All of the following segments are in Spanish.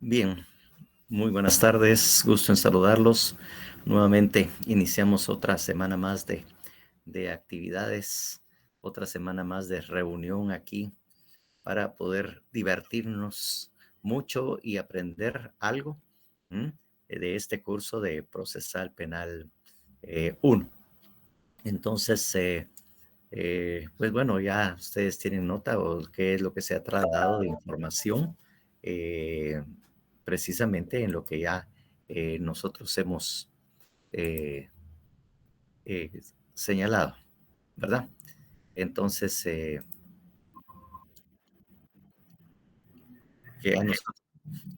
Bien, muy buenas tardes, gusto en saludarlos. Nuevamente iniciamos otra semana más de actividades, otra semana más de reunión aquí para poder divertirnos mucho y aprender algo ¿m? De este curso de Procesal Penal 1. Entonces, pues bueno, ya ustedes tienen nota o qué es lo que se ha trasladado de información, eh, precisamente en lo que ya nosotros hemos eh, eh, señalado, ¿verdad? Entonces, que a nosotros,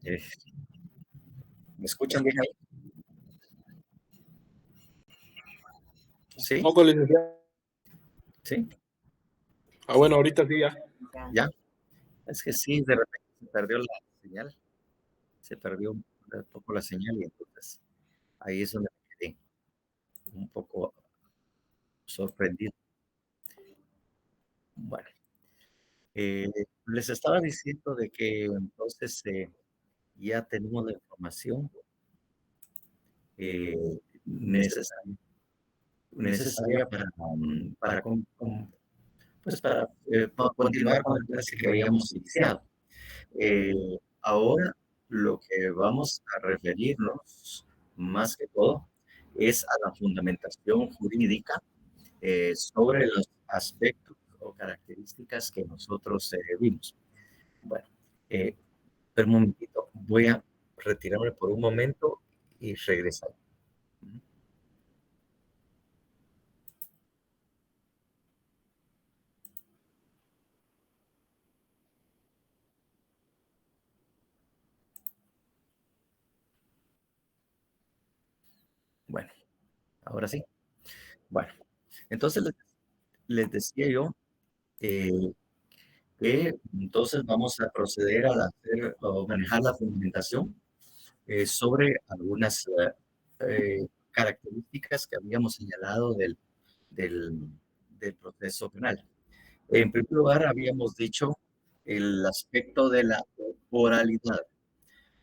eh, ¿me escuchan bien ahí? Sí, Poco, licenciado. sí, Bueno, ahorita sí ya. ya. Es que sí, de repente se perdió la señal, se perdió un poco la señal y entonces ahí es donde me quedé un poco sorprendido. Bueno. Eh, Les estaba diciendo de que entonces ya tenemos la información necesaria, necesaria para, pues para continuar con la clase que habíamos iniciado. Ahora lo que vamos a referirnos más que todo es a la fundamentación jurídica sobre los aspectos o características que nosotros vimos. Bueno, eh, pero un momentito, voy a retirarme por un momento y regresar. Bueno, ahora sí. Bueno, entonces les decía yo eh, que entonces vamos a proceder a hacer o manejar la fundamentación sobre algunas características que habíamos señalado del, del proceso penal. En primer lugar, habíamos dicho el aspecto de la oralidad.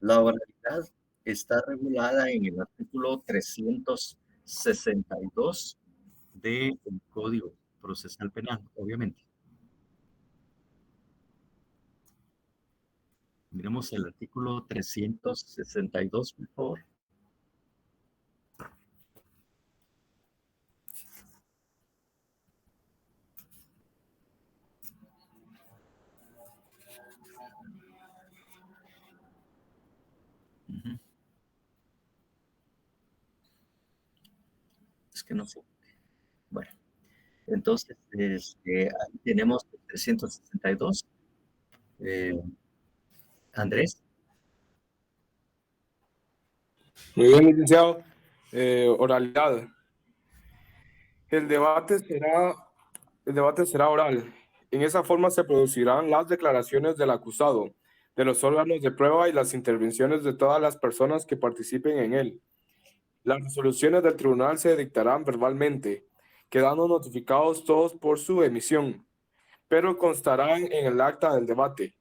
La oralidad está regulada en el artículo 362 del Código Procesal Penal, obviamente. Miremos el artículo 362, por favor. Ujú. Es que no sé. Bueno, entonces, ahí tenemos el 362. Eh, Andrés, Muy bien, licenciado. Oralidad. El debate será, el debate será oral. En esa forma se producirán las declaraciones del acusado, de los órganos de prueba y las intervenciones de todas las personas que participen en él. Las resoluciones del tribunal se dictarán verbalmente, quedando notificados todos por su emisión, pero constarán en el acta del debate.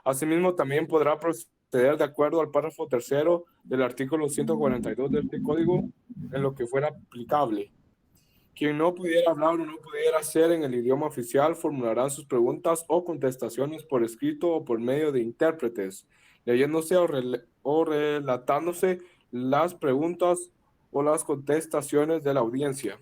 Asimismo, también podrá proceder de acuerdo al párrafo tercero del artículo 142 de este código en lo que fuera aplicable. Quien no pudiera hablar o no pudiera hacer en el idioma oficial formularán sus preguntas o contestaciones por escrito o por medio de intérpretes, leyéndose o relatándose las preguntas o las contestaciones de la audiencia.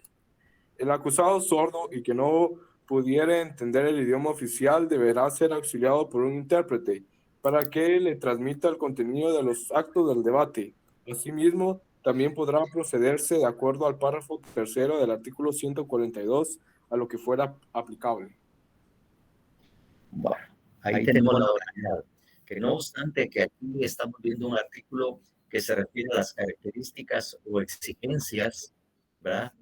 El acusado sordo y que no pudiera entender el idioma oficial deberá ser auxiliado por un intérprete para que le transmita el contenido de los actos del debate. Asimismo, también podrá procederse de acuerdo al párrafo tercero del artículo 142 a lo que fuera aplicable. bueno, ahí tenemos la oralidad. Que no obstante que aquí estamos viendo un artículo que se refiere a las características o exigencias, ¿verdad?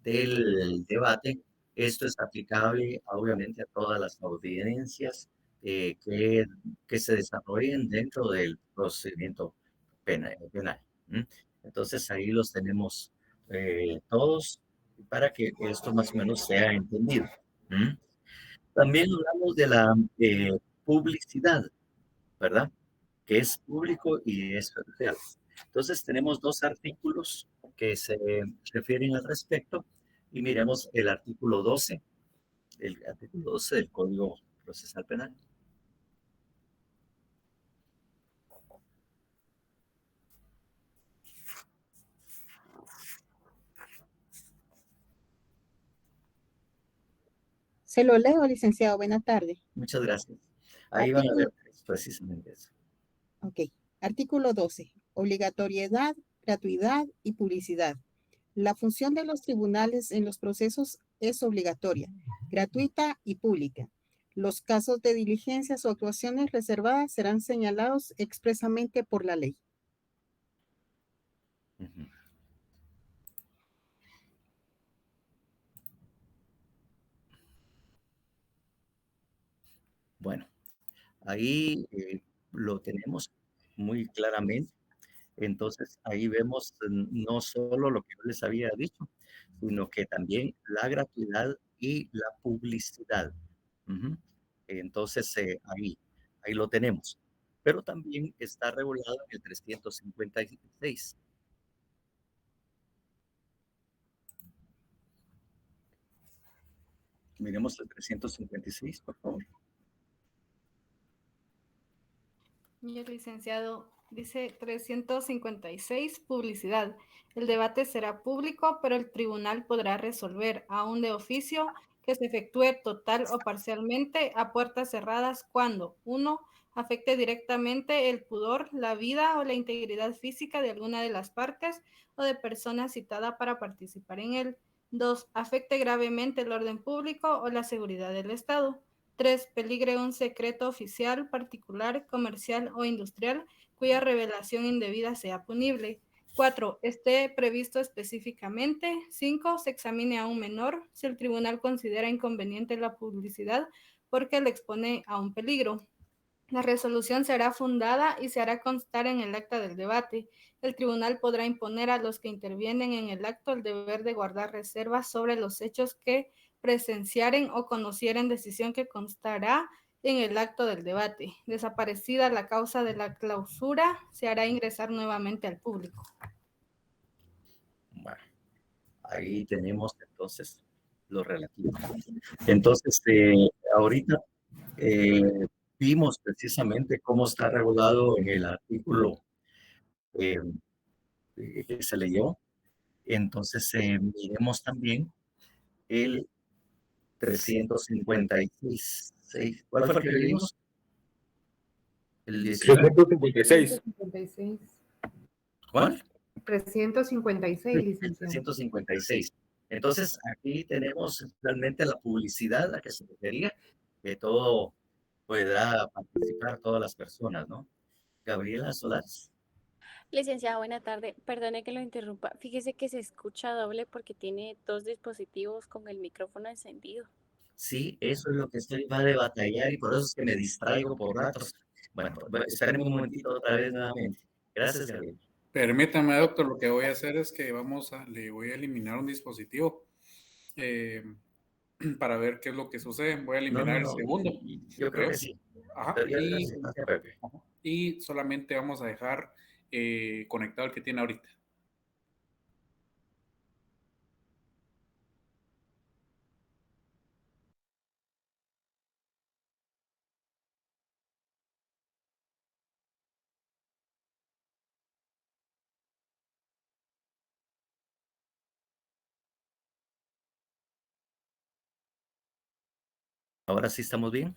Del debate, esto es aplicable obviamente a todas las audiencias eh, que, que se desarrollen dentro del procedimiento penal. ¿M? Entonces ahí los tenemos todos para que esto más o menos sea entendido. ¿M? También hablamos de la publicidad, ¿verdad? que es público y es social. Entonces tenemos dos artículos que se refieren al respecto y miremos el artículo 12 del Código Procesal Penal. Se lo leo, licenciado. Buenas tardes. Muchas gracias. Ahí van a ver precisamente eso. Ok. Artículo 12. Obligatoriedad, gratuidad y publicidad. La función de los tribunales en los procesos es obligatoria, gratuita y pública. Los casos de diligencias o actuaciones reservadas serán señalados expresamente por la ley. Uh-huh. Bueno, ahí lo tenemos muy claramente. Entonces, ahí vemos no solo lo que yo les había dicho, sino que también la gratuidad y la publicidad. Uh-huh. Entonces, ahí lo tenemos. Pero también está regulado en el 356. Miremos el 356, por favor. Señor licenciado, dice 356, publicidad. El debate será público, pero el tribunal podrá resolver, aún de oficio, que se efectúe total o parcialmente a puertas cerradas cuando 1. Afecte directamente el pudor, la vida o la integridad física de alguna de las partes o de persona citada para participar en él. 2. Afecte gravemente el orden público o la seguridad del Estado. 3. Peligre un secreto oficial, particular, comercial o industrial cuya revelación indebida sea punible. 4. Esté previsto específicamente. 5. Se examine a un menor si el tribunal considera inconveniente la publicidad porque le expone a un peligro. La resolución será fundada y se hará constar en el acta del debate. El tribunal podrá imponer a los que intervienen en el acto el deber de guardar reservas sobre los hechos que presenciaren o conocieren, decisión que constará en el acto del debate. Desaparecida la causa de la clausura, se hará ingresar nuevamente al público. Bueno, ahí tenemos entonces lo relativo. Entonces, ahorita vimos precisamente cómo está regulado en el artículo que se leyó. Entonces, miremos también el 356. ¿Cuál fue el que leímos? El 19. 356. ¿Cuál? 356, licenciado. 356. Entonces, aquí tenemos realmente la publicidad a que se refería, que todo podrá participar todas las personas, ¿no? Gabriela Solás. Licenciada, buena tarde. Perdone que lo interrumpa. Fíjese que se escucha doble porque tiene dos dispositivos con el micrófono encendido. Sí, eso es lo que estoy va de batallar y por eso es que me distraigo por ratos. Bueno, espérenme un momentito otra vez nuevamente. Gracias, Gabriel. Permítame, doctor, lo que voy a hacer es que le voy a eliminar un dispositivo para ver qué es lo que sucede. Voy a eliminar el segundo. Yo creo que sí. Ajá, y solamente vamos a dejar conectado el que tiene ahorita. Ahora sí estamos bien.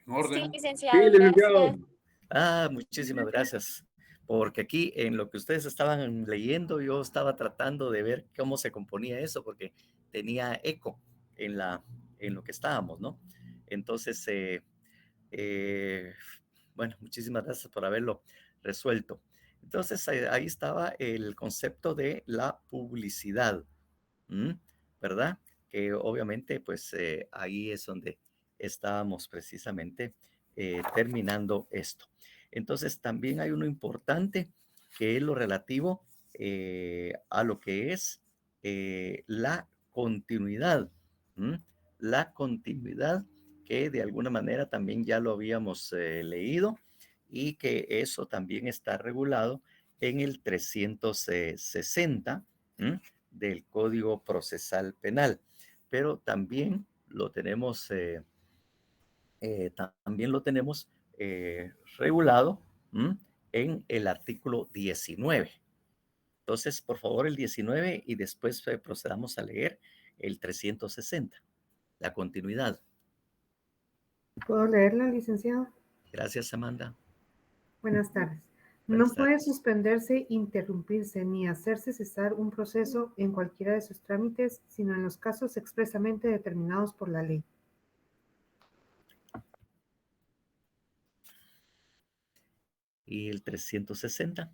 En orden. Sí, licenciado, gracias. Muchísimas gracias. Porque aquí en lo que ustedes estaban leyendo, yo estaba tratando de ver cómo se componía eso, porque tenía eco en lo que estábamos, ¿no? Entonces, bueno, muchísimas gracias por haberlo resuelto. Entonces, ahí estaba el concepto de la publicidad, ¿verdad? Que obviamente, pues ahí es donde estábamos precisamente terminando esto. Entonces, también hay uno importante que es lo relativo a lo que es la continuidad. La continuidad que de alguna manera también ya lo habíamos leído y que eso también está regulado en el 360 del Código Procesal Penal, pero también lo tenemos, regulado en el artículo 19. Entonces, por favor, el 19 y después procedamos a leer el 360, la continuidad. ¿Puedo leerla, licenciado? Gracias, Amanda. Buenas tardes. Buenas No puede tardes. suspenderse, interrumpirse ni hacerse cesar un proceso en cualquiera de sus trámites, sino en los casos expresamente determinados por la ley. ¿Y el 360?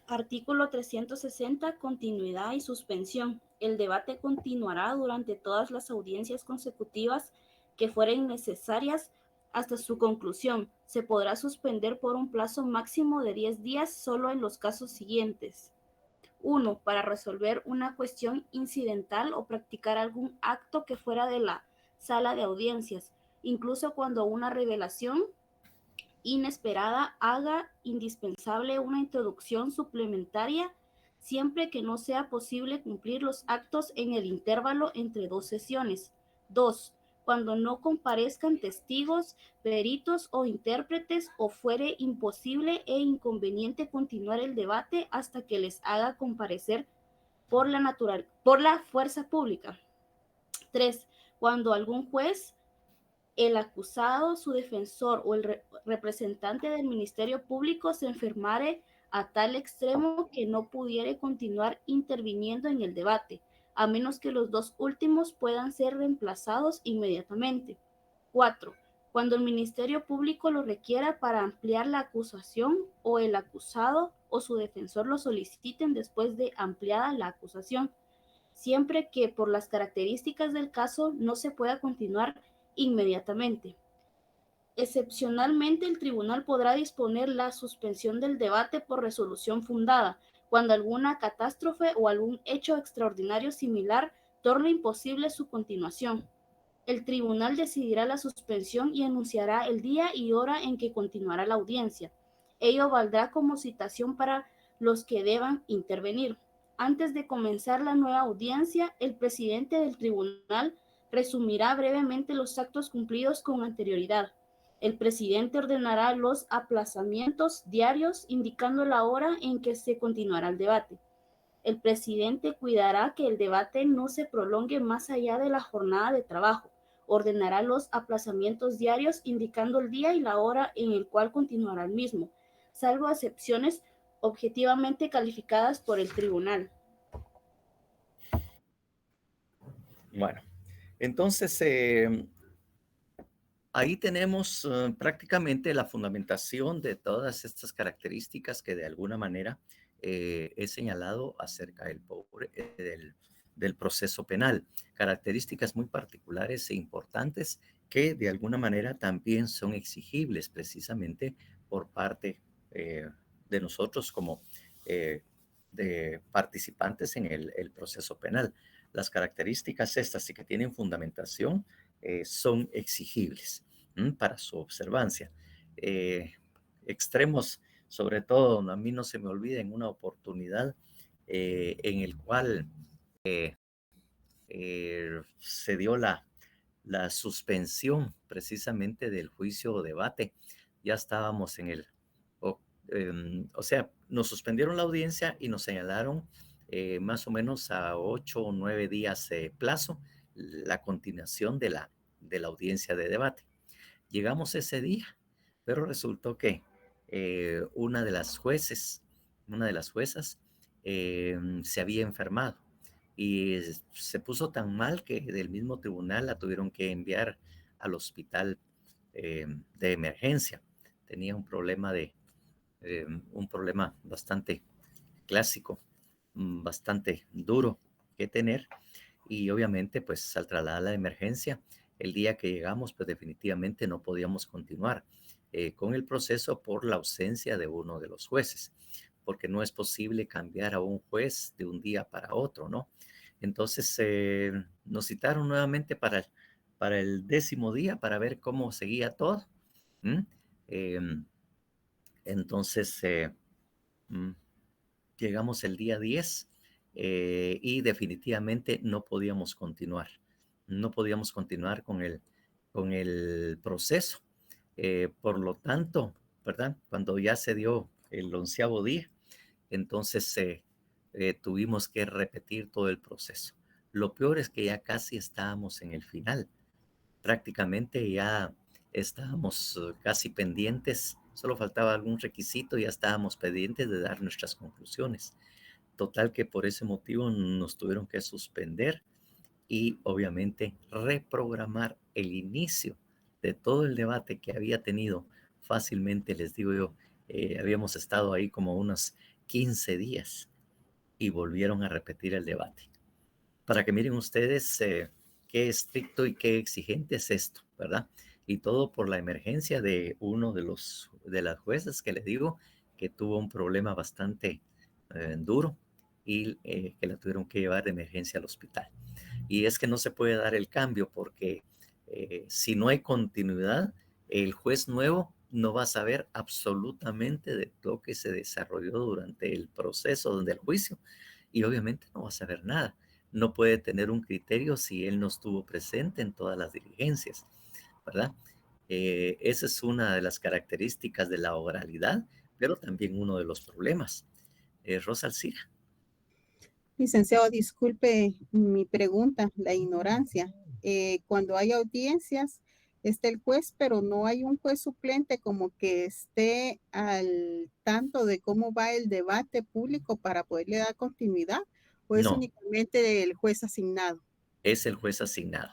Artículo 360. Continuidad y suspensión. El debate continuará durante todas las audiencias consecutivas que fueren necesarias hasta su conclusión. Se podrá suspender por un plazo máximo de 10 días solo en los casos siguientes. 1. Para resolver una cuestión incidental o practicar algún acto que fuera de la sala de audiencias, incluso cuando una revelación inesperada haga indispensable una introducción suplementaria, siempre que no sea posible cumplir los actos en el intervalo entre dos sesiones. 2. Cuando no comparezcan testigos, peritos o intérpretes o fuere imposible e inconveniente continuar el debate hasta que les haga comparecer por la fuerza pública. 3. Cuando algún juez, el acusado, su defensor o el representante del Ministerio Público se enfermare a tal extremo que no pudiere continuar interviniendo en el debate, a menos que los dos últimos puedan ser reemplazados inmediatamente. 4. Cuando el Ministerio Público lo requiera para ampliar la acusación o el acusado o su defensor lo soliciten después de ampliada la acusación, siempre que por las características del caso no se pueda continuar inmediatamente. Excepcionalmente, el tribunal podrá disponer la suspensión del debate por resolución fundada, cuando alguna catástrofe o algún hecho extraordinario similar torne imposible su continuación. El tribunal decidirá la suspensión y anunciará el día y hora en que continuará la audiencia. Ello valdrá como citación para los que deban intervenir. Antes de comenzar la nueva audiencia, el presidente del tribunal resumirá brevemente los actos cumplidos con anterioridad. El presidente ordenará los aplazamientos diarios, indicando la hora en que se continuará el debate. El presidente cuidará que el debate no se prolongue más allá de la jornada de trabajo. Ordenará los aplazamientos diarios, indicando el día y la hora en el cual continuará el mismo, salvo excepciones objetivamente calificadas por el tribunal. Bueno, entonces ahí tenemos prácticamente la fundamentación de todas estas características que de alguna manera he señalado acerca del proceso penal. Características muy particulares e importantes que de alguna manera también son exigibles precisamente por parte de nosotros como de participantes en el proceso penal. Las características estas y que tienen fundamentación son exigibles para su observancia. Extremos, sobre todo, a mí no se me olvida en una oportunidad en el cual se dio la suspensión precisamente del juicio o debate. Ya estábamos en o sea, nos suspendieron la audiencia y nos señalaron más o menos a 8 o 9 días plazo la continuación de la audiencia de debate. Llegamos ese día, pero resultó que una de las juezas se había enfermado y se puso tan mal que del mismo tribunal la tuvieron que enviar al hospital de emergencia. Tenía un problema bastante clásico, bastante duro que tener, y obviamente pues al trasladar la emergencia, el día que llegamos pues definitivamente no podíamos continuar con el proceso por la ausencia de uno de los jueces, porque no es posible cambiar a un juez de un día para otro, ¿no? Entonces nos citaron nuevamente para el 10º día para ver cómo seguía todo. Entonces, llegamos el día 10 y definitivamente no podíamos continuar. No podíamos continuar con el proceso. Por lo tanto, ¿verdad? Cuando ya se dio el 11º día, entonces tuvimos que repetir todo el proceso. Lo peor es que ya casi estábamos en el final. Prácticamente ya estábamos casi pendientes, solo faltaba algún requisito y ya estábamos pendientes de dar nuestras conclusiones. Total que por ese motivo nos tuvieron que suspender y obviamente reprogramar el inicio de todo el debate que había tenido fácilmente, les digo yo, habíamos estado ahí como unos 15 días y volvieron a repetir el debate. Para que miren ustedes qué estricto y qué exigente es esto, ¿verdad? Y todo por la emergencia de uno de las jueces que le digo que tuvo un problema bastante duro y que la tuvieron que llevar de emergencia al hospital. Y es que no se puede dar el cambio porque si no hay continuidad, el juez nuevo no va a saber absolutamente de lo que se desarrolló durante el proceso del juicio y obviamente no va a saber nada. No puede tener un criterio si él no estuvo presente en todas las diligencias, ¿verdad? Esa es una de las características de la oralidad, pero también uno de los problemas. Rosa Alcira. Licenciado, disculpe mi pregunta, la ignorancia. Cuando hay audiencias, está el juez, pero no hay un juez suplente como que esté al tanto de cómo va el debate público para poderle dar continuidad, o es No, únicamente el juez asignado. es el juez asignado.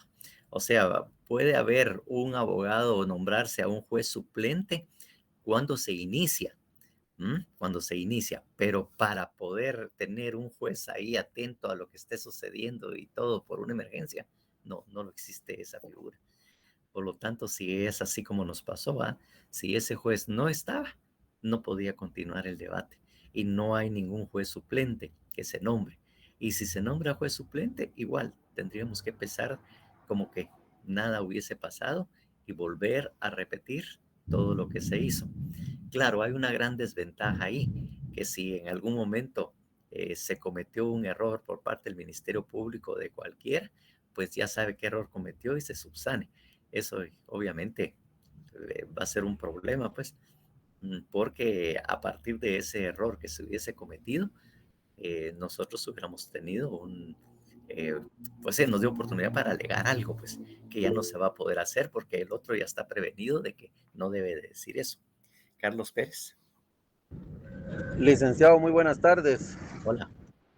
O sea, puede haber un abogado o nombrarse a un juez suplente cuando se inicia. Cuando se inicia, pero para poder tener un juez ahí atento a lo que esté sucediendo y todo por una emergencia, no existe esa figura. Por lo tanto, si es así como nos pasó, si ese juez no estaba, no podía continuar el debate y no hay ningún juez suplente que se nombre. Y si se nombra juez suplente, igual tendríamos que empezar como que nada hubiese pasado y volver a repetir todo lo que se hizo. Claro, hay una gran desventaja ahí, que si en algún momento se cometió un error por parte del Ministerio Público de cualquiera, pues ya sabe qué error cometió y se subsane. Eso obviamente va a ser un problema, pues, porque a partir de ese error que se hubiese cometido, nosotros hubiéramos tenido pues nos dio oportunidad para alegar algo, pues, que ya no se va a poder hacer porque el otro ya está prevenido de que no debe de decir eso. Carlos Pérez. Licenciado, muy buenas tardes. Hola.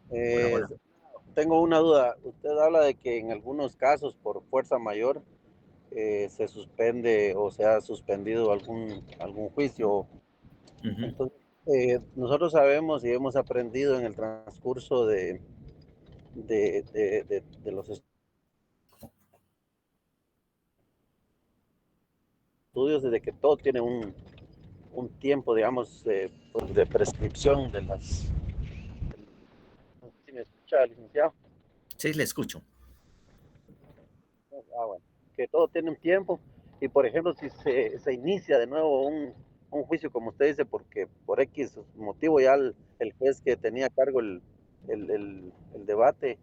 Hola. Tengo una duda. Usted habla de que en algunos casos por fuerza mayor se suspende o se ha suspendido algún juicio. Entonces, nosotros sabemos y hemos aprendido en el transcurso de los estudios de que todo tiene un tiempo, digamos, de prescripción de las... ¿Sí me escucha, licenciado? Sí, le escucho. Bueno, que todo tiene un tiempo y, por ejemplo, si se inicia de nuevo un juicio, como usted dice, porque por X motivo ya el juez que tenía a cargo el debate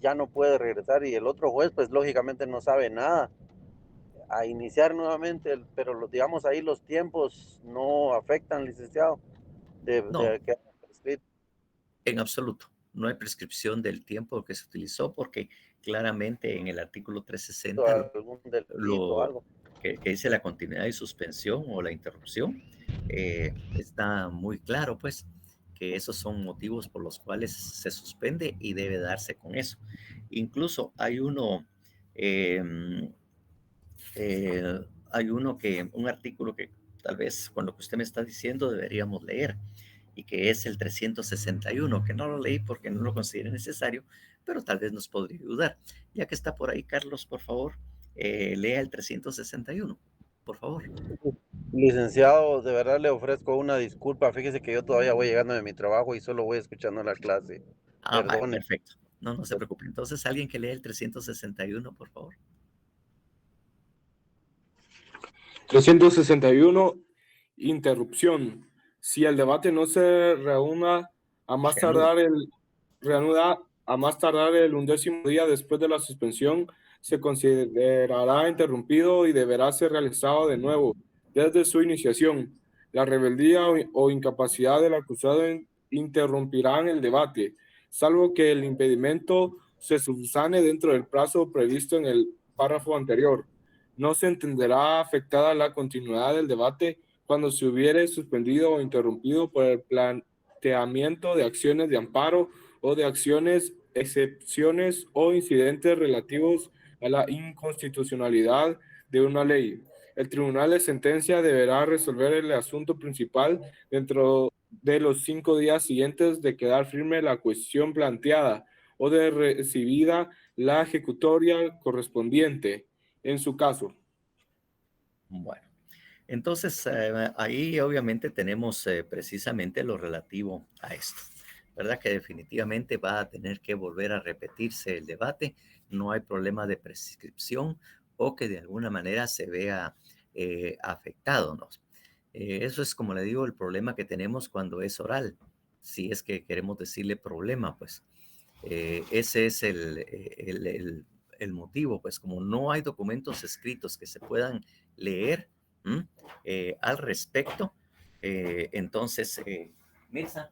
ya no puede regresar y el otro juez, pues lógicamente no sabe nada, a iniciar nuevamente, pero digamos ahí los tiempos no afectan, licenciado, No, de que prescrito. En absoluto. No hay prescripción del tiempo que se utilizó porque claramente en el artículo 360 algún delito, algo que dice la continuidad y suspensión o la interrupción, está muy claro, pues, que esos son motivos por los cuales se suspende y debe darse con eso. Incluso hay uno, un artículo que tal vez con lo que usted me está diciendo deberíamos leer y que es el 361, que no lo leí porque no lo consideré necesario, pero tal vez nos podría ayudar. Ya que está por ahí, Carlos, por favor, lea el 361, por favor. Licenciado, de verdad le ofrezco una disculpa. Fíjese que yo todavía voy llegando de mi trabajo y solo voy escuchando la clase. Perdone. Perfecto. No se preocupe. Entonces, alguien que lea el 361, por favor. 361. Interrupción. Si el debate no se reanuda a más tardar el 11º día después de la suspensión, se considerará interrumpido y deberá ser realizado de nuevo desde su iniciación. La rebeldía o incapacidad del acusado interrumpirán el debate, salvo que el impedimento se subsane dentro del plazo previsto en el párrafo anterior. No se entenderá afectada la continuidad del debate cuando se hubiere suspendido o interrumpido por el planteamiento de acciones de amparo o de acciones, excepciones o incidentes relativos a la inconstitucionalidad de una ley. El tribunal de sentencia deberá resolver el asunto principal dentro de los 5 días siguientes de quedar firme la cuestión planteada o de recibida la ejecutoria correspondiente en su caso. Bueno, entonces ahí obviamente tenemos precisamente lo relativo a esto, ¿verdad? Que definitivamente va a tener que volver a repetirse el debate. No hay problema de prescripción o que de alguna manera se vea afectado, ¿no? Eso es, como le digo, el problema que tenemos cuando es oral. Si es que queremos decirle problema, pues ese es el motivo, pues como no hay documentos escritos que se puedan leer al respecto, entonces, Mirza,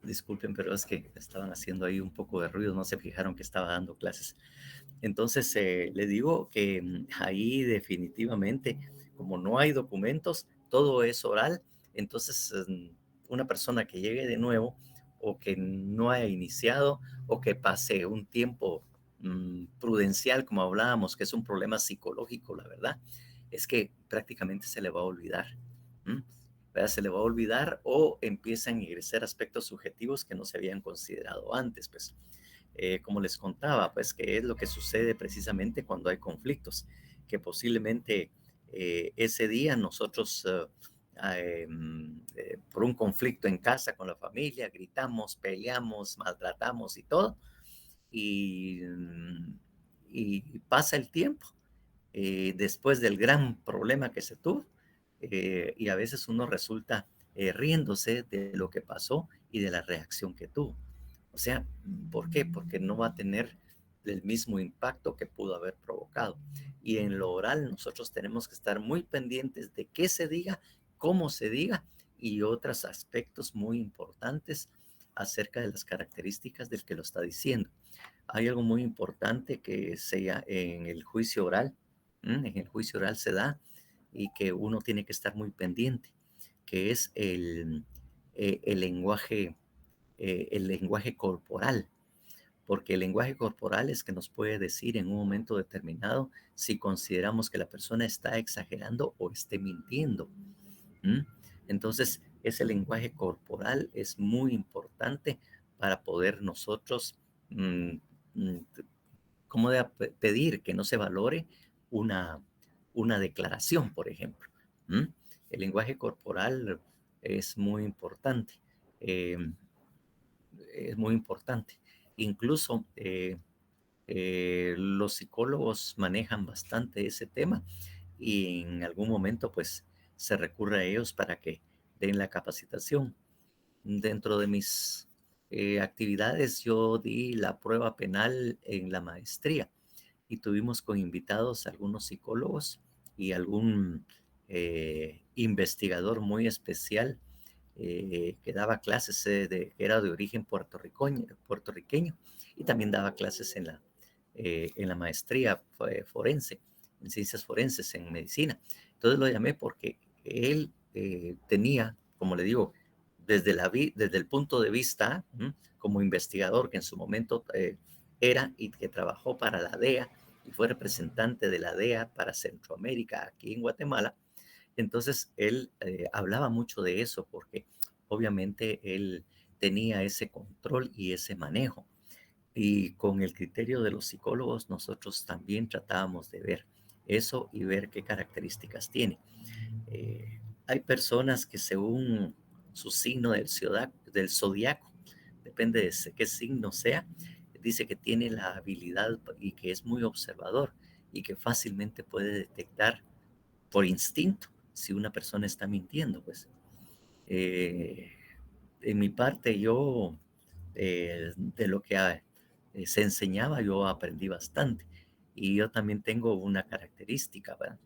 disculpen, pero es que estaban haciendo ahí un poco de ruido, no se fijaron que estaba dando clases. Entonces, le digo que ahí definitivamente, como no hay documentos, todo es oral, entonces una persona que llegue de nuevo o que no haya iniciado o que pase un tiempo prudencial, como hablábamos, que es un problema psicológico, la verdad, es que prácticamente se le va a olvidar. ¿Verdad? Se le va a olvidar o empiezan a ingresar aspectos subjetivos que no se habían considerado antes, pues. Como les contaba, pues que es lo que sucede precisamente cuando hay conflictos, que posiblemente ese día nosotros, por un conflicto en casa con la familia, gritamos, peleamos, maltratamos y todo, y pasa el tiempo después del gran problema que se tuvo, y a veces uno resulta riéndose de lo que pasó y de la reacción que tuvo. O sea, ¿por qué? Porque no va a tener el mismo impacto que pudo haber provocado. Y en lo oral nosotros tenemos que estar muy pendientes de qué se diga, cómo se diga y otros aspectos muy importantes acerca de las características del que lo está diciendo. Hay algo muy importante que sea en el juicio oral, en el juicio oral se da y que uno tiene que estar muy pendiente, que es el lenguaje corporal, porque el lenguaje corporal es que nos puede decir en un momento determinado si consideramos que la persona está exagerando o esté mintiendo. Entonces, ese lenguaje corporal es muy importante para poder nosotros, ¿cómo de pedir que no se valore una declaración, por ejemplo? El lenguaje corporal es muy importante. Es muy importante. Incluso los psicólogos manejan bastante ese tema y en algún momento pues se recurre a ellos para que den la capacitación. Dentro de mis actividades yo di la prueba penal en la maestría y tuvimos con invitados algunos psicólogos y algún investigador muy especial que daba clases, que era de origen puertorriqueño y también daba clases en la maestría forense, en ciencias forenses, en medicina. Entonces lo llamé porque él tenía, como le digo, desde el punto de vista como investigador que en su momento era y que trabajó para la DEA y fue representante de la DEA para Centroamérica aquí en Guatemala. Entonces, él hablaba mucho de eso porque obviamente él tenía ese control y ese manejo. Y con el criterio de los psicólogos, nosotros también tratábamos de ver eso y ver qué características tiene. Hay personas que según su signo del zodiaco, depende de qué signo sea, dice que tiene la habilidad y que es muy observador y que fácilmente puede detectar por instinto si una persona está mintiendo, pues. En mi parte, yo, de lo que se enseñaba, yo aprendí bastante. Y yo también tengo una característica, ¿verdad?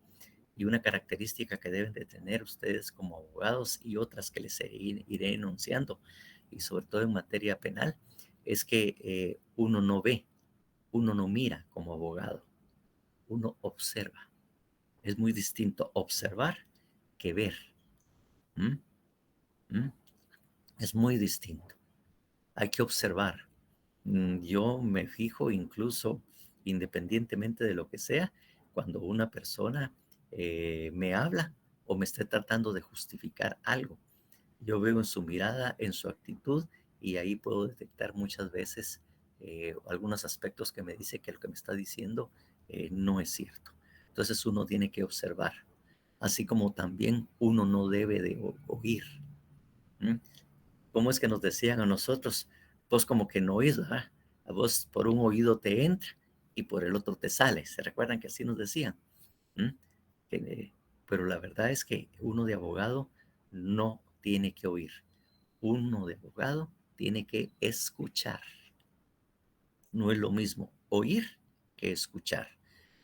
Y una característica que deben de tener ustedes como abogados y otras que les iré enunciando, y sobre todo en materia penal, es que uno no ve, uno no mira como abogado, uno observa. Es muy distinto observar que ver. ¿Mm? ¿Mm? Es muy distinto. Hay que observar. Yo me fijo incluso, independientemente de lo que sea, cuando una persona me habla o me esté tratando de justificar algo. Yo veo en su mirada, en su actitud, y ahí puedo detectar muchas veces algunos aspectos que me dice que lo que me está diciendo no es cierto. Entonces uno tiene que observar, así como también uno no debe de oír. ¿Mm? ¿Cómo es que nos decían a nosotros? Vos como que no oís, ¿verdad? A vos por un oído te entra y por el otro te sale. ¿Se recuerdan que así nos decían? ¿Mm? Que, pero la verdad es que uno de abogado no tiene que oír. Uno de abogado tiene que escuchar. No es lo mismo oír que escuchar.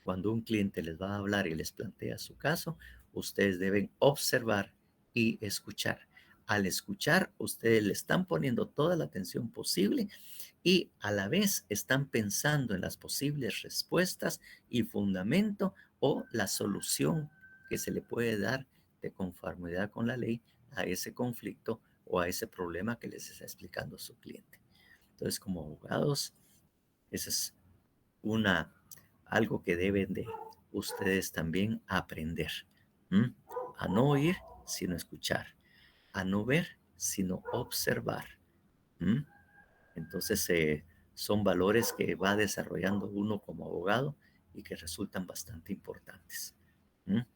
Cuando un cliente les va a hablar y les plantea su caso, ustedes deben observar y escuchar. Al escuchar, ustedes le están poniendo toda la atención posible y a la vez están pensando en las posibles respuestas y fundamento o la solución que se le puede dar de conformidad con la ley a ese conflicto o a ese problema que les está explicando su cliente. Entonces, como abogados, eso es una, algo que deben de ustedes también aprender. ¿M? A no oír, sino escuchar. A no ver, sino observar. ¿M? Entonces, son valores que va desarrollando uno como abogado y que resultan bastante importantes. ¿M?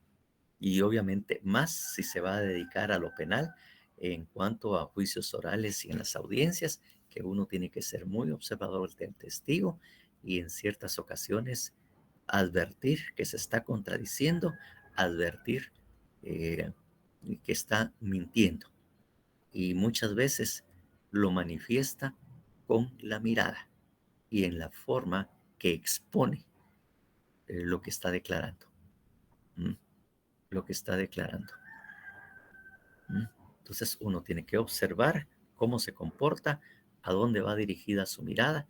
Y obviamente más si se va a dedicar a lo penal en cuanto a juicios orales y en las audiencias, que uno tiene que ser muy observador del testigo y en ciertas ocasiones advertir que se está contradiciendo, advertir eh, que está mintiendo. Y muchas veces lo manifiesta con la mirada y en la forma que expone lo que está declarando. ¿Mm? Lo que está declarando. Entonces uno tiene que observar cómo se comporta, a dónde va dirigida su mirada.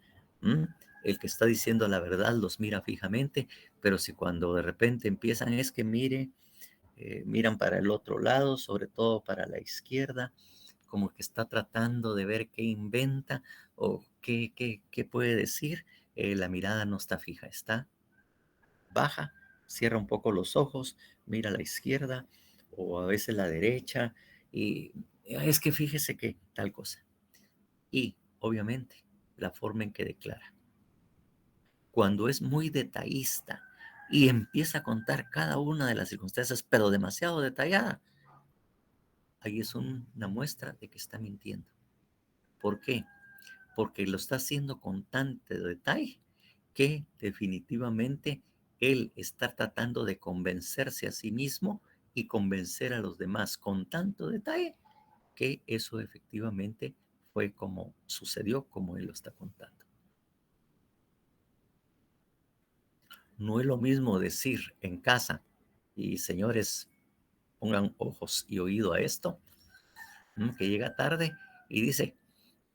El que está diciendo la verdad los mira fijamente, pero si cuando de repente empiezan es que miran para el otro lado, sobre todo para la izquierda, como que está tratando de ver qué inventa o qué puede decir, la mirada no está fija, está baja, cierra un poco los ojos, mira a la izquierda o a veces la derecha y es que fíjese que tal cosa. Y obviamente la forma en que declara. Cuando es muy detallista y empieza a contar cada una de las circunstancias, pero demasiado detallada, ahí es una muestra de que está mintiendo. ¿Por qué? Porque lo está haciendo con tanto detalle que definitivamente él está tratando de convencerse a sí mismo y convencer a los demás con tanto detalle que eso efectivamente fue como sucedió, como él lo está contando. No es lo mismo decir en casa, y señores, pongan ojos y oído a esto, que llega tarde y dice,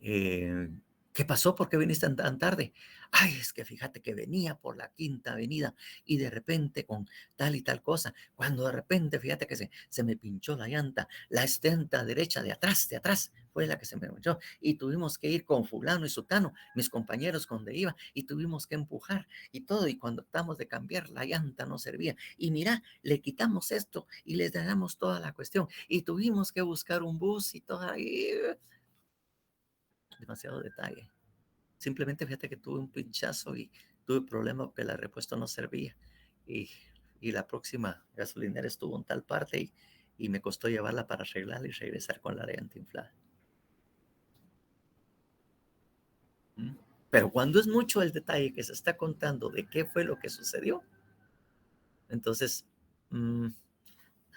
eh, ¿qué pasó? ¿Por qué viniste tan tarde? Ay, es que fíjate que venía por la Quinta Avenida y de repente con tal y tal cosa, cuando de repente fíjate que se me pinchó la llanta, la estenta derecha de atrás, fue la que se me pinchó y tuvimos que ir con fulano y sutano, mis compañeros donde iba y tuvimos que empujar y todo y cuando tratamos de cambiar la llanta no servía y mira, le quitamos esto y le damos toda la cuestión y tuvimos que buscar un bus y todo ahí. Demasiado detalle. Simplemente fíjate que tuve un pinchazo y tuve problema porque la repuesto no servía. Y, y la próxima gasolinera estuvo en tal parte y me costó llevarla para arreglarla y regresar con la llanta inflada. Pero cuando es mucho el detalle que se está contando de qué fue lo que sucedió, entonces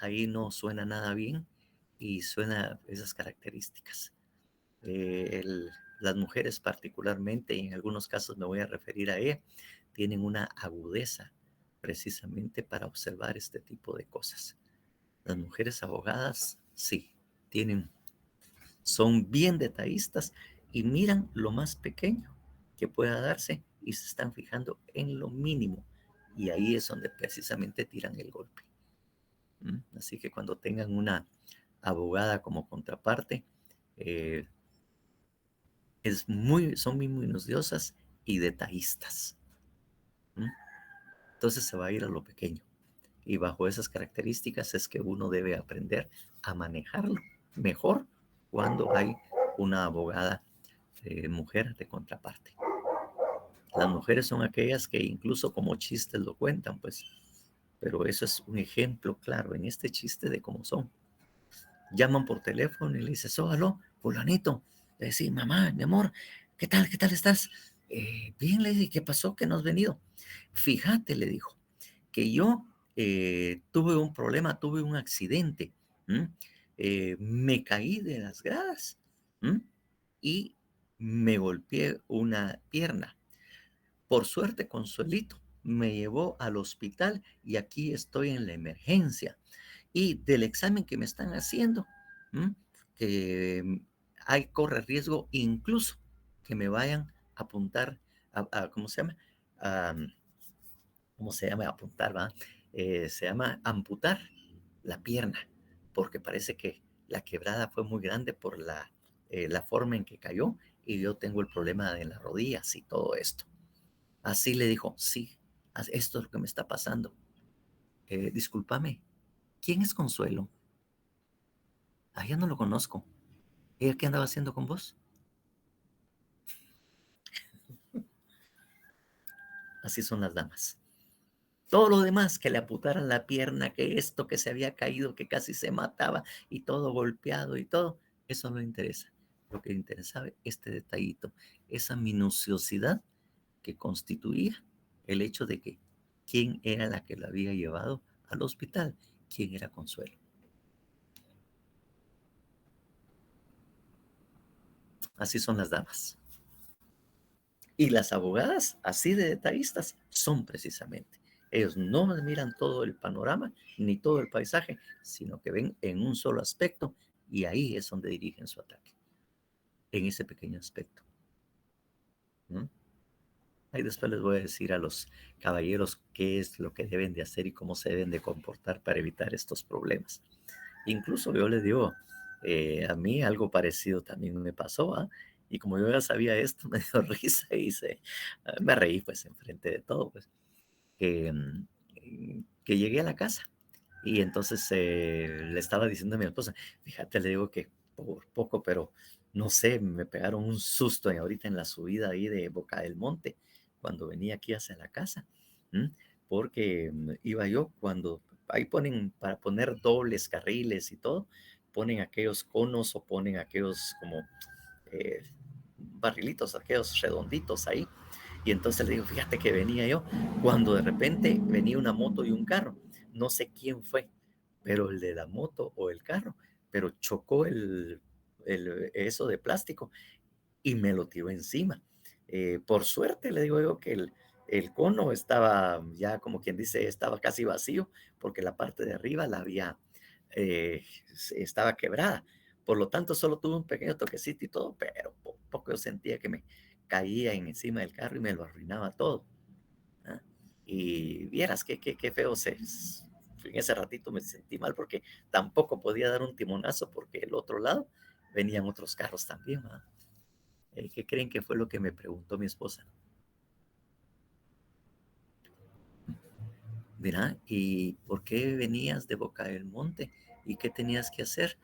ahí no suena nada bien y suena esas características. Las mujeres particularmente, y en algunos casos me voy a referir a ella, tienen una agudeza precisamente para observar este tipo de cosas. Las mujeres abogadas, sí, son bien detallistas y miran lo más pequeño que pueda darse y se están fijando en lo mínimo. Y ahí es donde precisamente tiran el golpe. Así que cuando tengan una abogada como contraparte, son muy minuciosas y detallistas. Entonces se va a ir a lo pequeño. Y bajo esas características es que uno debe aprender a manejarlo mejor cuando hay una abogada mujer de contraparte. Las mujeres son aquellas que incluso como chistes lo cuentan, pues, pero eso es un ejemplo claro en este chiste de cómo son. Llaman por teléfono y le dices, aló, fulanito. Le decís, mamá, mi amor, ¿qué tal estás? Bien, le dije, ¿qué pasó? ¿Que no has venido? Fíjate, le dijo, que yo tuve un problema, tuve un accidente. Me caí de las gradas y me golpeé una pierna. Por suerte, Consuelito me llevó al hospital y aquí estoy en la emergencia. Y del examen que me están haciendo, que corre riesgo incluso que me vayan a apuntar ¿cómo se llama? ¿Cómo se llama? Apuntar, ¿va? Se llama amputar la pierna, porque parece que la quebrada fue muy grande por la forma en que cayó y yo tengo el problema de las rodillas y todo esto. Así le dijo, sí, esto es lo que me está pasando. Discúlpame, ¿quién es Consuelo? Ya no lo conozco. ¿Ella qué andaba haciendo con vos? Así son las damas. Todo lo demás, que le amputaran la pierna, que esto, que se había caído, que casi se mataba y todo golpeado y todo, eso no le interesa. Lo que le interesaba este detallito, esa minuciosidad que constituía el hecho de que quién era la que lo había llevado al hospital, quién era Consuelo. Así son las damas. Y las abogadas, así de detallistas, son precisamente. Ellos no miran todo el panorama ni todo el paisaje, sino que ven en un solo aspecto y ahí es donde dirigen su ataque, en ese pequeño aspecto. Ahí después les voy a decir a los caballeros qué es lo que deben de hacer y cómo se deben de comportar para evitar estos problemas. Incluso yo les digo, a mí algo parecido también me pasó, ¿ah? Y como yo ya sabía esto, me dio risa y me reí pues enfrente de todo, pues, que llegué a la casa y entonces le estaba diciendo a mi esposa, fíjate, le digo que por poco, pero no sé, me pegaron un susto ahorita en la subida ahí de Boca del Monte, cuando venía aquí hacia la casa, porque iba yo cuando ahí ponen, para poner dobles carriles y todo, ponen aquellos conos o ponen aquellos como barrilitos, aquellos redonditos ahí. Y entonces le digo, fíjate que venía yo, cuando de repente venía una moto y un carro. No sé quién fue, pero el de la moto o el carro, pero chocó eso de plástico y me lo tiró encima. Por suerte, le digo yo, que el cono estaba ya, como quien dice, estaba casi vacío, porque la parte de arriba estaba quebrada. Por lo tanto, solo tuve un pequeño toquecito y todo, pero poco yo sentía que me caía encima del carro y me lo arruinaba todo. Y vieras qué feo en ese ratito me sentí mal porque tampoco podía dar un timonazo porque el otro lado venían otros carros también. ¿Qué creen que fue lo que me preguntó mi esposa? Mira, ¿y por qué venías de Boca del Monte? ¿Y qué tenías que hacer?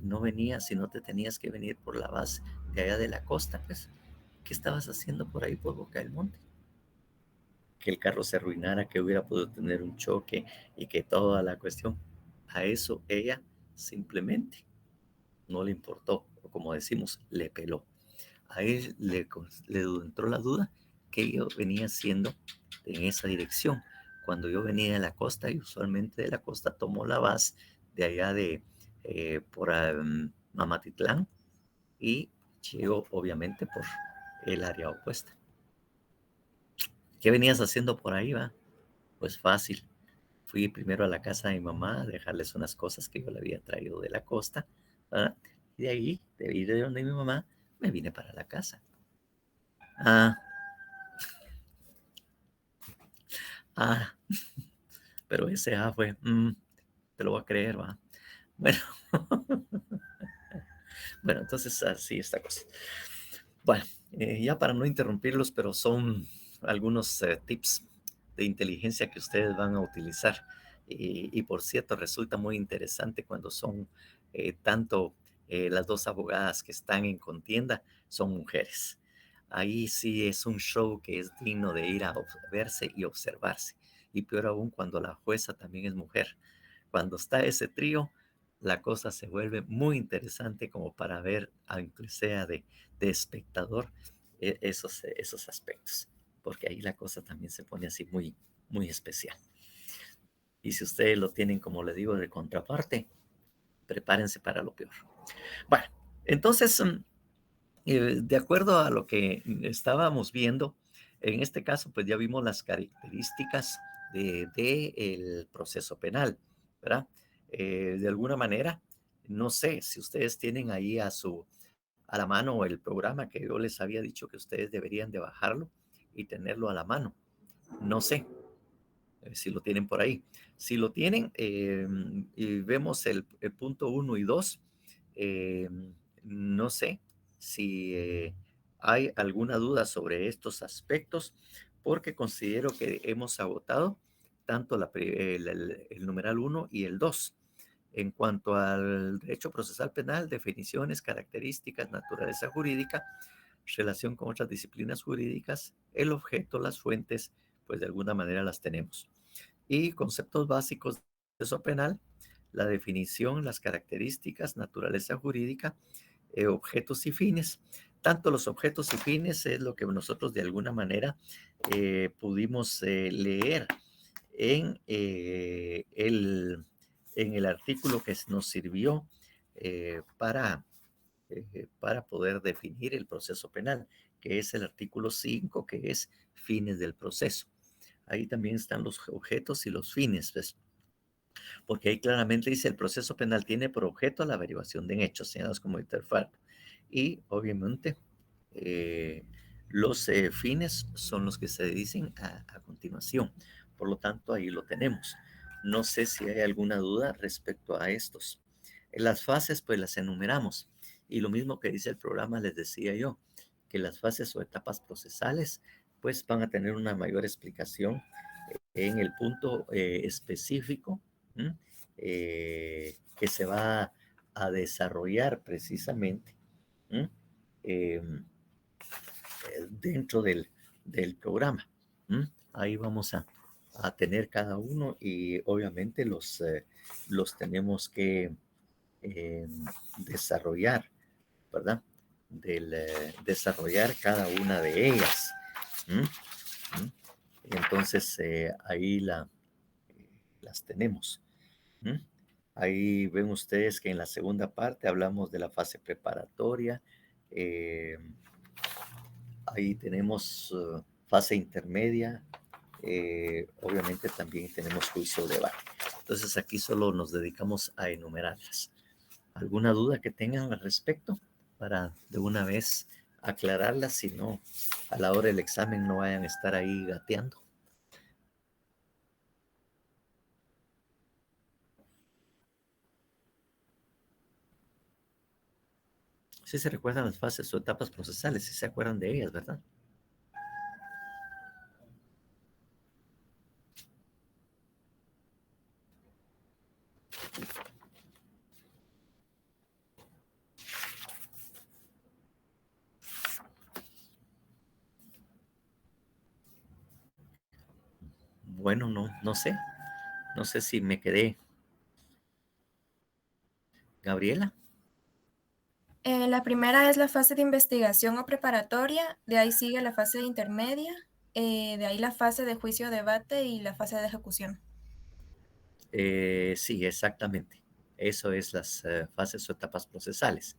No venías, sino te tenías que venir por la base de allá de la costa, pues. ¿Qué estabas haciendo por ahí por Boca del Monte? Que el carro se arruinara, que hubiera podido tener un choque y que toda la cuestión. a eso ella simplemente no le importó, o como decimos, le peló. A él le entró la duda que yo venía haciendo en esa dirección. Cuando yo venía de la costa, y usualmente de la costa tomo la bus de allá de por Mamatitlán y llego obviamente por el área opuesta. ¿Qué venías haciendo por ahí, va? Pues fácil. Fui primero a la casa de mi mamá a dejarles unas cosas que yo le había traído de la costa, ¿verdad? Y de ahí, de ir de donde mi mamá, me vine para la casa. Ah, pero ese fue, te lo voy a creer, va. Bueno, bueno, entonces así esta cosa. Bueno, ya para no interrumpirlos, pero son algunos tips de inteligencia que ustedes van a utilizar. Y por cierto, resulta muy interesante cuando son tanto las dos abogadas que están en contienda son mujeres. Ahí sí es un show que es digno de ir a verse y observarse. Y peor aún cuando la jueza también es mujer. Cuando está ese trío, la cosa se vuelve muy interesante como para ver, aunque sea de espectador, esos aspectos, porque ahí la cosa también se pone así muy, muy especial. Y si ustedes lo tienen, como le digo, de contraparte, prepárense para lo peor. Bueno, entonces, de acuerdo a lo que estábamos viendo, en este caso, pues ya vimos las características del proceso penal, ¿verdad? De alguna manera, no sé si ustedes tienen ahí a la mano el programa que yo les había dicho que ustedes deberían de bajarlo y tenerlo a la mano. No sé si lo tienen por ahí. Si lo tienen y vemos el punto 1 y 2, no sé si hay alguna duda sobre estos aspectos, porque considero que hemos agotado tanto el numeral 1 y el 2. En cuanto al derecho procesal penal, definiciones, características, naturaleza jurídica, relación con otras disciplinas jurídicas, el objeto, las fuentes, pues de alguna manera las tenemos. Y conceptos básicos de proceso penal, la definición, las características, naturaleza jurídica, objetos y fines. Tanto los objetos y fines es lo que nosotros de alguna manera pudimos leer en el artículo que nos sirvió para poder definir el proceso penal, que es el artículo 5, que es fines del proceso. Ahí también están los objetos y los fines, ¿ves? Porque ahí claramente dice el proceso penal tiene por objeto la averiguación de hechos señalados como interfacto. Y obviamente los fines son los que se dicen a continuación. Por lo tanto, ahí lo tenemos. No sé si hay alguna duda respecto a estos. Las fases, pues las enumeramos. Y lo mismo que dice el programa, les decía yo, que las fases o etapas procesales, pues van a tener una mayor explicación en el punto específico que se va a desarrollar precisamente dentro del programa. Ahí vamos a tener cada uno y obviamente los tenemos que desarrollar, ¿verdad? Desarrollar cada una de ellas. Entonces, ahí las tenemos. Ahí ven ustedes que en la segunda parte hablamos de la fase preparatoria. Ahí tenemos fase intermedia. Obviamente también tenemos juicio de debate. Entonces, aquí solo nos dedicamos a enumerarlas. ¿Alguna duda que tengan al respecto? Para de una vez aclararlas, si no, a la hora del examen no vayan a estar ahí gateando. Sí se recuerdan las fases o etapas procesales, sí se acuerdan de ellas, ¿verdad? Bueno, no sé. No sé si me quedé Gabriela. La primera es la fase de investigación o preparatoria, de ahí sigue la fase intermedia, de ahí la fase de juicio o debate y la fase de ejecución. Sí, exactamente. Eso es las fases o etapas procesales,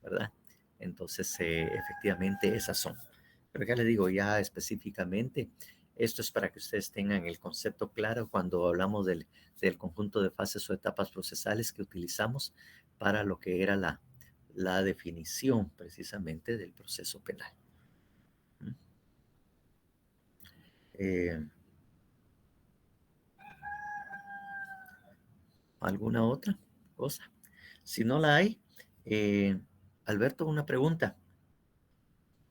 ¿verdad? Entonces, efectivamente, esas son. Pero ya le digo, ya específicamente, esto es para que ustedes tengan el concepto claro cuando hablamos del conjunto de fases o etapas procesales que utilizamos para lo que era la definición precisamente del proceso penal. ¿Alguna otra cosa? Si no la hay, Alberto, una pregunta.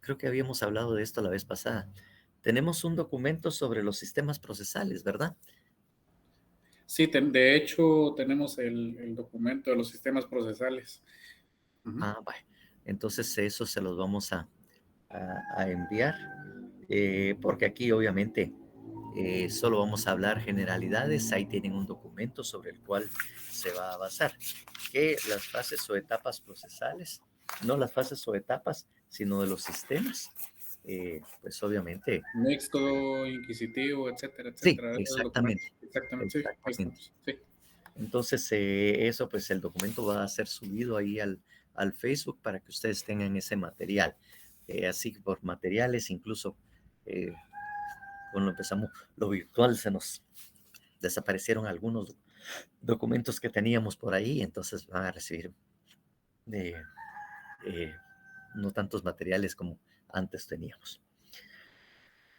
Creo que habíamos hablado de esto la vez pasada. Tenemos un documento sobre los sistemas procesales, ¿verdad? Sí, de hecho tenemos el documento de los sistemas procesales. Ah, bueno. Entonces eso se los vamos a enviar, porque aquí obviamente solo vamos a hablar generalidades. Ahí tienen un documento sobre el cual se va a basar. Que las fases o etapas procesales, no las fases o etapas, sino de los sistemas, pues obviamente. Mixto, inquisitivo, etcétera, Sí, etcétera. exactamente. Exactamente, sí, ahí estamos, sí. Entonces, eso, pues el documento va a ser subido ahí al Facebook para que ustedes tengan ese material. Así que por materiales, incluso cuando empezamos lo virtual, se nos desaparecieron algunos documentos que teníamos por ahí, entonces van a recibir no tantos materiales como antes teníamos.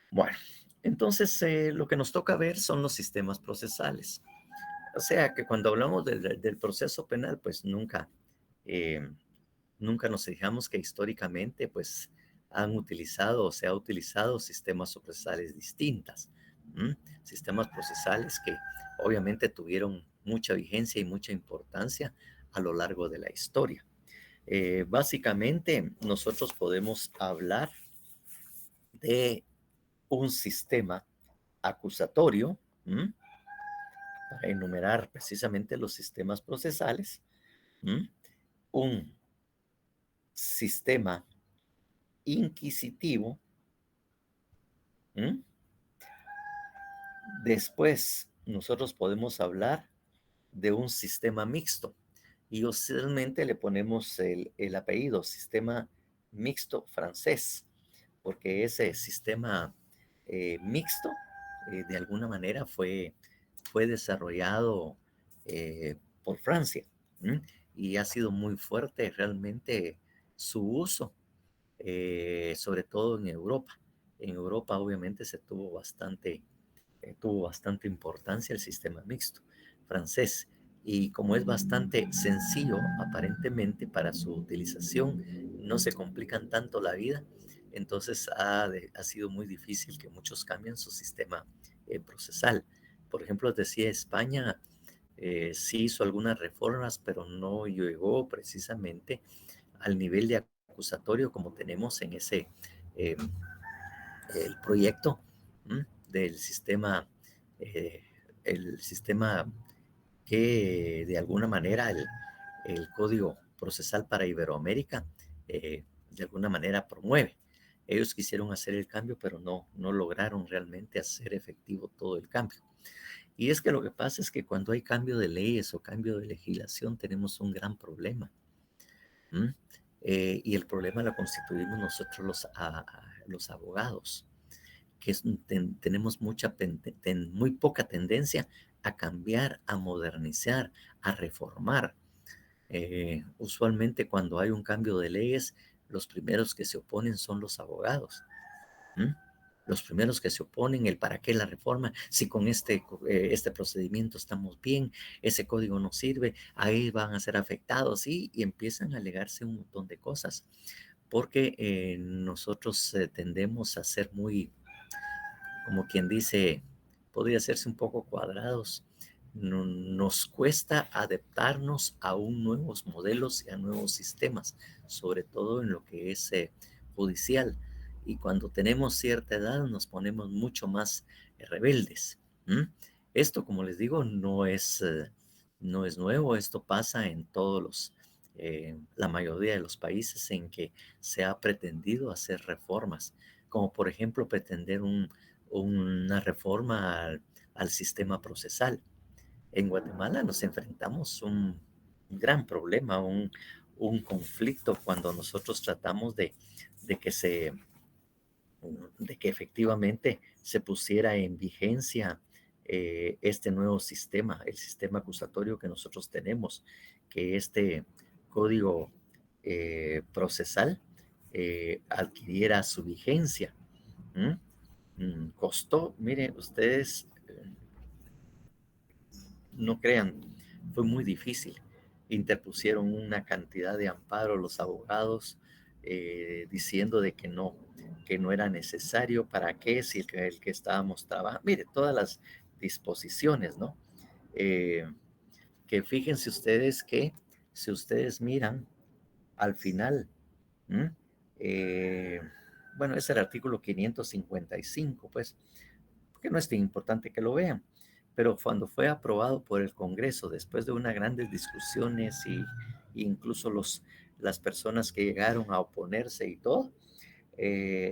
Bueno, entonces lo que nos toca ver son los sistemas procesales. O sea que cuando hablamos del proceso penal, pues nunca nos fijamos que históricamente pues han utilizado o se ha utilizado sistemas procesales distintas. Sistemas procesales que obviamente tuvieron mucha vigencia y mucha importancia a lo largo de la historia. Básicamente nosotros podemos hablar de un sistema acusatorio, para enumerar precisamente los sistemas procesales, un sistema inquisitivo, después nosotros podemos hablar de un sistema mixto y usualmente le ponemos el apellido sistema mixto francés, porque ese sistema mixto de alguna manera fue desarrollado por Francia, y ha sido muy fuerte realmente su uso, sobre todo en Europa. En Europa obviamente tuvo bastante importancia el sistema mixto francés, y como es bastante sencillo aparentemente para su utilización, no se complican tanto la vida, entonces ha sido muy difícil que muchos cambien su sistema procesal. Por ejemplo, decía España, sí hizo algunas reformas, pero no llegó precisamente al nivel de acusatorio como tenemos en ese el proyecto del sistema, el sistema que de alguna manera el Código Procesal para Iberoamérica de alguna manera promueve. Ellos quisieron hacer el cambio, pero no lograron realmente hacer efectivo todo el cambio. Y es que lo que pasa es que cuando hay cambio de leyes o cambio de legislación tenemos un gran problema. Y el problema lo constituimos nosotros los abogados, que tenemos muy poca tendencia a cambiar, a modernizar, a reformar. Usualmente cuando hay un cambio de leyes, los primeros que se oponen son los abogados. Los primeros que se oponen, el para qué la reforma, si con este procedimiento estamos bien, ese código no sirve, ahí van a ser afectados, y empiezan a alegarse un montón de cosas, porque nosotros tendemos a ser muy, como quien dice, podría hacerse un poco cuadrados. Nos cuesta adaptarnos a nuevos modelos y a nuevos sistemas, sobre todo en lo que es judicial. Y cuando tenemos cierta edad nos ponemos mucho más rebeldes. Esto, como les digo, no es No es nuevo, esto pasa en la mayoría de los países en que se ha pretendido hacer reformas, como por ejemplo pretender una reforma al sistema procesal. En Guatemala nos enfrentamos un gran problema, un conflicto cuando nosotros tratamos de que efectivamente se pusiera en vigencia este nuevo sistema, el sistema acusatorio que nosotros tenemos, que este código procesal adquiriera su vigencia. Costó, miren, ustedes no crean, fue muy difícil. Interpusieron una cantidad de amparos los abogados diciendo de que no era necesario, para qué, si el que estábamos trabajando, mire, todas las disposiciones, ¿no? Que fíjense ustedes que si ustedes miran al final, bueno, es el artículo 555, pues, que no es tan importante que lo vean, pero cuando fue aprobado por el Congreso, después de unas grandes discusiones y incluso las personas que llegaron a oponerse y todo,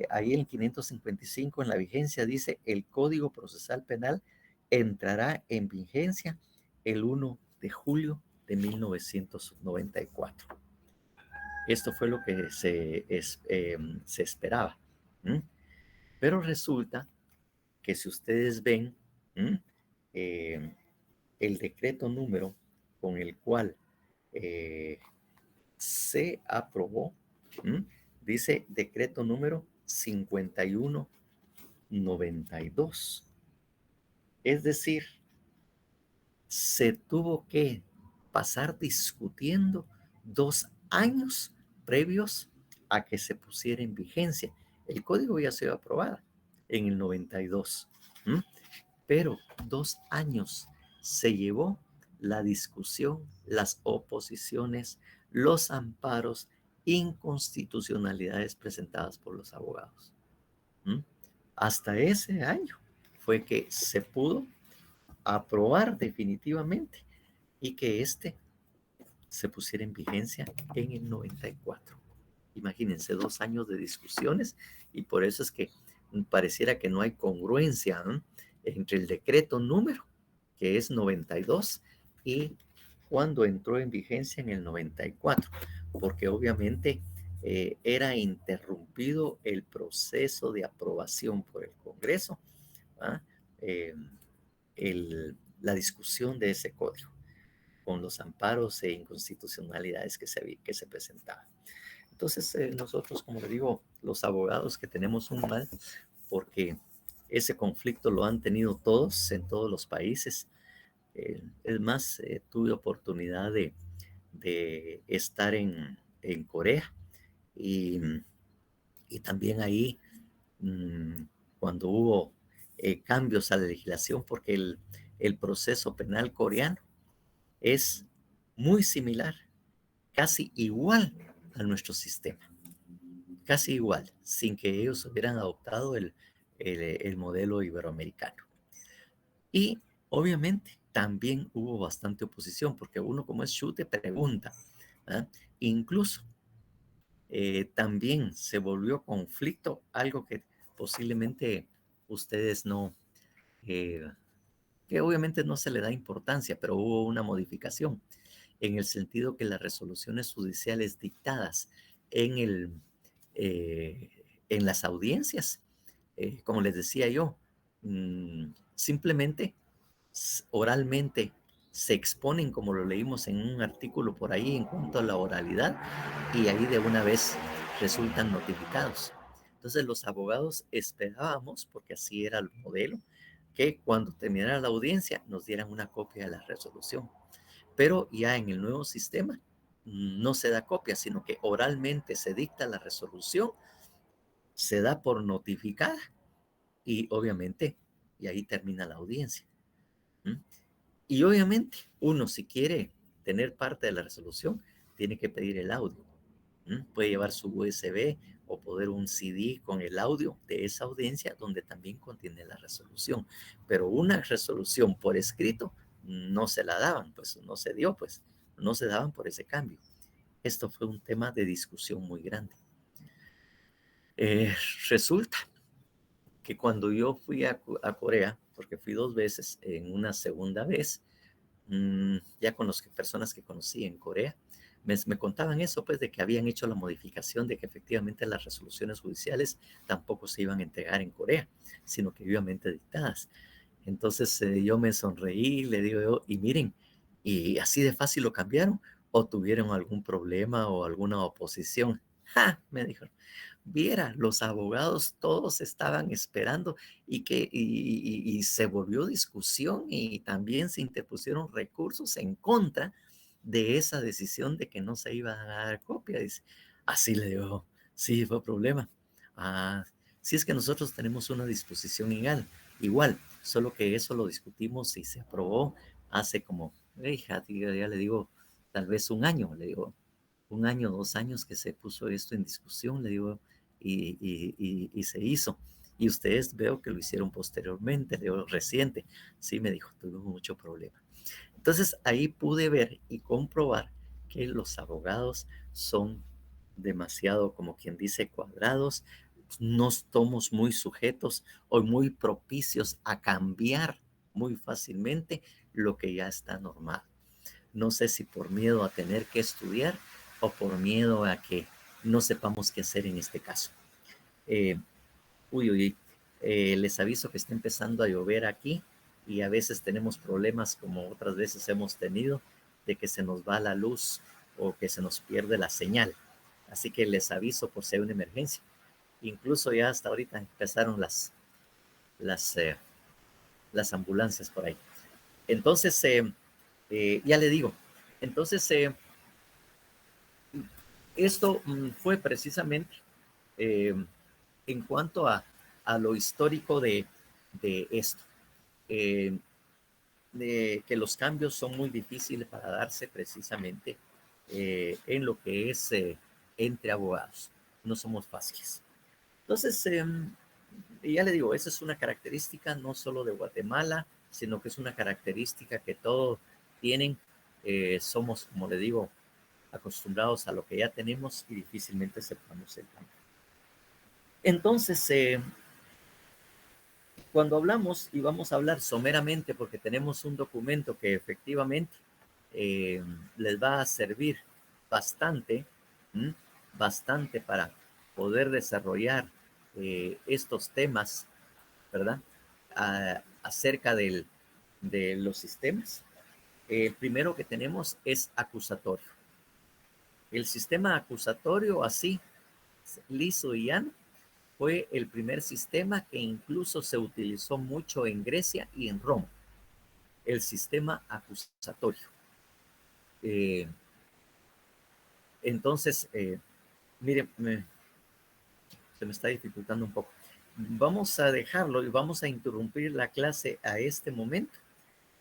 ahí en 555 en la vigencia dice: el Código Procesal Penal entrará en vigencia el 1 de julio de 1994. Esto fue lo que se esperaba. Pero resulta que si ustedes ven el decreto número con el cual se aprobó, dice decreto número 5192. Es decir, se tuvo que pasar discutiendo 2 años previos a que se pusiera en vigencia. El código ya se había aprobado en el 92, pero 2 años se llevó la discusión, las oposiciones, los amparos, inconstitucionalidades presentadas por los abogados. Hasta ese año fue que se pudo aprobar definitivamente y que se pusiera en vigencia en el 94. Imagínense, 2 años de discusiones, y por eso es que pareciera que no hay congruencia entre el decreto número, que es 92, y cuando entró en vigencia en el 94, porque obviamente era interrumpido el proceso de aprobación por el Congreso, la discusión de ese código, con los amparos e inconstitucionalidades que se presentaban. Entonces, nosotros, como le digo, los abogados que tenemos un mal, porque ese conflicto lo han tenido todos, en todos los países. Es más, tuve oportunidad de estar en Corea y también ahí, cuando hubo cambios a la legislación, porque el proceso penal coreano es muy similar, casi igual a nuestro sistema, casi igual, sin que ellos hubieran adoptado el modelo iberoamericano. Y obviamente también hubo bastante oposición, porque uno, como es chute, pregunta, ¿verdad? Incluso también se volvió conflicto, algo que posiblemente ustedes no, que obviamente no se le da importancia, pero hubo una modificación en el sentido que las resoluciones judiciales dictadas en las audiencias, como les decía yo, simplemente oralmente se exponen, como lo leímos en un artículo por ahí en cuanto a la oralidad, y ahí de una vez resultan notificados. Entonces los abogados esperábamos, porque así era el modelo, que cuando terminara la audiencia nos dieran una copia de la resolución. Pero ya en el nuevo sistema no se da copia, sino que oralmente se dicta la resolución, se da por notificada y obviamente, y ahí termina la audiencia. Y obviamente uno, si quiere tener parte de la resolución, tiene que pedir el audio. Puede llevar su USB o poner un CD con el audio de esa audiencia donde también contiene la resolución. Pero una resolución por escrito no se la daban, pues no se dio, pues no se daban por ese cambio. Esto fue un tema de discusión muy grande. Resulta que cuando yo fui a Corea, porque fui 2 veces, en una segunda vez, ya con las personas que conocí en Corea, me contaban eso, pues, de que habían hecho la modificación de que efectivamente las resoluciones judiciales tampoco se iban a entregar en Corea, sino que obviamente dictadas. Entonces yo me sonreí, le digo yo, y miren, ¿y así de fácil lo cambiaron? ¿O tuvieron algún problema o alguna oposición? ¡Ja! Me dijo. Viera, los abogados todos estaban esperando y se volvió discusión y también se interpusieron recursos en contra de esa decisión de que no se iba a dar copia. Dice, así le digo, sí, fue problema. Sí, es que nosotros tenemos una disposición igual, solo que eso lo discutimos y se aprobó hace como, ya le digo, tal vez un año, le digo, 1 año, 2 años que se puso esto en discusión, le digo, y se hizo. Y ustedes veo que lo hicieron posteriormente, le digo, reciente. Sí, me dijo, tuvimos mucho problema. Entonces ahí pude ver y comprobar que los abogados son demasiado, como quien dice, cuadrados, no estamos muy sujetos o muy propicios a cambiar muy fácilmente lo que ya está normado. No sé si por miedo a tener que estudiar o por miedo a que no sepamos qué hacer en este caso. Les aviso que está empezando a llover aquí y a veces tenemos problemas, como otras veces hemos tenido, de que se nos va la luz o que se nos pierde la señal. Así que les aviso por si hay una emergencia. Incluso ya hasta ahorita empezaron las ambulancias por ahí. Entonces, ya le digo, entonces esto fue precisamente en cuanto a lo histórico de esto, de que los cambios son muy difíciles para darse precisamente en lo que es entre abogados. No somos fáciles. Entonces, ya le digo, esa es una característica no solo de Guatemala, sino que es una característica que todos tienen. Somos, como le digo, acostumbrados a lo que ya tenemos y difícilmente aceptamos el cambio. Entonces, cuando hablamos, y vamos a hablar someramente porque tenemos un documento que efectivamente les va a servir bastante para poder desarrollar estos temas, ¿verdad? Acerca de los sistemas. El primero que tenemos es acusatorio. El sistema acusatorio, así, liso y llano, fue el primer sistema que incluso se utilizó mucho en Grecia y en Roma. El sistema acusatorio. Entonces, miren, se me está dificultando un poco. Vamos a dejarlo y vamos a interrumpir la clase a este momento,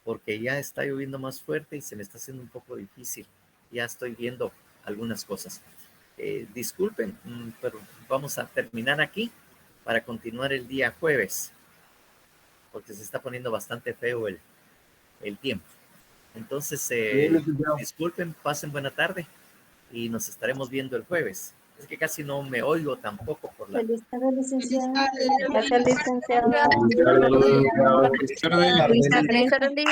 porque ya está lloviendo más fuerte y se me está haciendo un poco difícil. Ya estoy viendo algunas cosas. Disculpen, pero vamos a terminar aquí para continuar el día jueves, porque se está poniendo bastante feo el tiempo. Entonces, disculpen, pasen buena tarde y nos estaremos viendo el jueves. Es que casi no me oigo tampoco por la... Feliz tarde, licenciado. Gracias, licenciado. Feliz tarde. Feliz tarde.